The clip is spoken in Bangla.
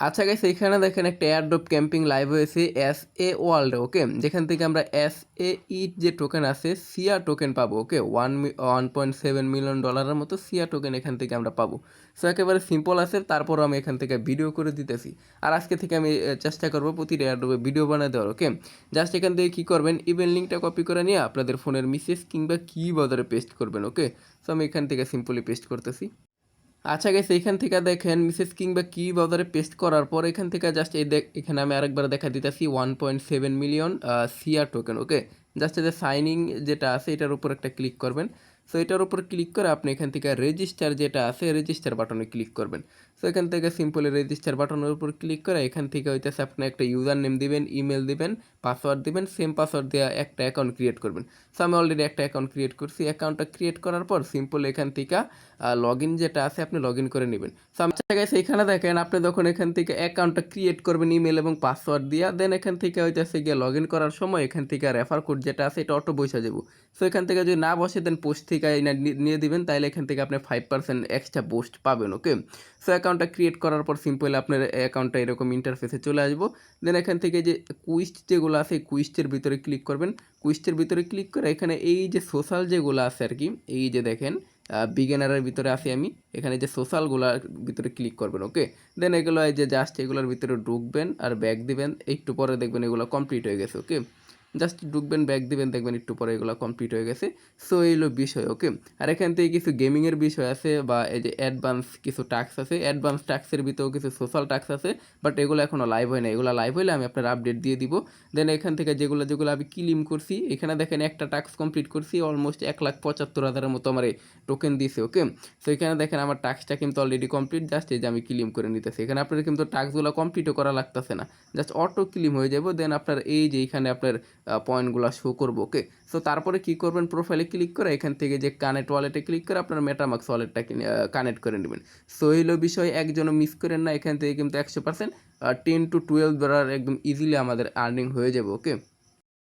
আচ্ছা গাইস, এইখানে দেখেন একটা এয়ারড্রপ ক্যাম্পিং লাইভ হয়েছে SA ওয়ার্ল্ডে, ওকে, যেখান থেকে আমরা SAE যে টোকেন আছে সিয়া টোকেন পাবো, ওকে, 1.7 মিলিয়ন ডলারের মতো সিয়া টোকেন এখান থেকে আমরা পাবো। সো একেবারে সিম্পল আছে, তারপরও আমি এখান থেকে ভিডিও করে দিতেছি। আর আজকে থেকে আমি চেষ্টা করবো প্রতিটা এয়ারড্রপে ভিডিও বানিয়ে দেওয়ার, ওকে। জাস্ট এখান থেকে কী করবেন, ইভেন্ট লিঙ্কটা কপি করে নিয়ে আপনাদের ফোনের মেসেজ কিংবা কি বাজারে পেস্ট করবেন, ওকে। সো আমি এখান থেকে সিম্পলি পেস্ট করতেছি। আচ্ছা গেছে, এইখান থেকে দেখেন মিসেস কিংবা কি বাজারে পেস্ট করার পর এখান থেকে জাস্ট এখানে আমি আরেকবার দেখা দিতেছি 1.7 মিলিয়ন সিআর টোকেন, ওকে। জাস্ট এই যে সাইনিং যেটা আছে এটার উপর একটা ক্লিক করবেন। সো এটার উপর ক্লিক করে আপনি এখান থেকে রেজিস্টার যেটা আছে রেজিস্টার বাটনে ক্লিক করবেন। সো এখান থেকে সিম্পলি রেজিস্টার বাটনের উপর ক্লিক করে এখান থেকে হইতেছে আপনি একটা ইউজার নেম দিবেন, ইমেল দিবেন, পাসওয়ার্ড দিবেন, সেম পাসওয়ার্ড দিয়ে একটা অ্যাকাউন্ট ক্রিয়েট করবেন। সো আমি অলরেডি একটা অ্যাকাউন্ট ক্রিয়েট করছি। অ্যাকাউন্টটা ক্রিয়েট করার পর সিম্পল এখান থেকে লগ ইন যেটা আছে আপনি লগ ইন করে নেবেন। সো আচ্ছা গাইস, এইখানে দেখেন আপনি যখন এখান থেকে অ্যাকাউন্টটা ক্রিয়েট করবেন ইমেল এবং পাসওয়ার্ড দিয়া, দেন এখান থেকে হইতেছে গিয়ে লগ ইন করার সময় এখান থেকে রেফার কোড যেটা আছে এটা অটো বসে যাবো। সো এখান থেকে যদি না বসে দেন পোস্ট থেকে নিয়ে দিবেন, তাহলে এখান থেকে আপনি 5% এক্সট্রা পোস্ট পাবেন, ওকে। সো অ্যাকাউন্টটা ক্রিয়েট করার পর সিম্পল আপনার অ্যাকাউন্টটা এরকম ইন্টারফেসে চলে আসবো। দেন এখান থেকে যে কুইস্ট যেগুলো আছে কুইস্টের ভিতরে ক্লিক করবেন। কুইস্টের ভিতরে ক্লিক করে এখানে এই যে সোশ্যাল যেগুলো আছে আর কি, এই যে দেখেন বিগিনারের ভিতরে আছি আমি, এখানে যে সোশ্যালগুলোর ভিতরে ক্লিক করবেন, ওকে। দেন এগুলো এই যে জাস্ট এগুলোর ভিতরে ঢুকবেন আর ব্যাক দিবেন, একটু পরে দেখবেন এগুলো কমপ্লিট হয়ে গেছে, ওকে। জাস্ট ঢুকবেন, ব্যাক দিবেন, দেখবেন একটু পরে এগুলো কমপ্লিট হয়ে গেছে। সো এইগুলো বিষয়, ওকে। আর এখান থেকে কিছু গেমিংয়ের বিষয় আছে বা এই যে অ্যাডভান্স কিছু টাস্ক আছে, অ্যাডভান্স টাস্কের ভিতরেও কিছু সোশ্যাল টাস্ক আছে, বাট এগুলো এখনও লাইভ হয় না। এগুলো লাইভ হলে আমি আপনার আপডেট দিয়ে দিব। দেন এখান থেকে যেগুলো যেগুলো আমি ক্লেম করছি, এখানে দেখেন একটা টাস্ক কমপ্লিট করছি, অলমোস্ট 1,75,000-এর মতো আমার এই টোকেন দিয়েছে, ওকে। সো এখানে দেখেন আমার টাস্কটা কিন্তু অলরেডি কমপ্লিট, জাস্ট এই যে আমি ক্লেম করে নিতেছি। এখানে আপনার কিন্তু টাস্কগুলো কমপ্লিটও করা লাগতেছে না, জাস্ট অটো ক্লেম হয়ে যাবো। দেন আপনার এই যে এইখানে আপনার পয়েন্টগুলো শো করবো, ওকে। সো তারপরে কি করবেন, প্রোফাইলে ক্লিক করে এখান থেকে যে কানেক্ট ওয়ালেটে ক্লিক করে আপনার মেটামাক্স ওয়ালেটটাকে কানেক্ট করে নেবেন। সো হইলো বিষয়, একজনও মিস করেন না। এখান থেকে কিন্তু 100% $10 to $12 একদম ইজিলি আমাদের আর্নিং হয়ে যাবে, ওকে।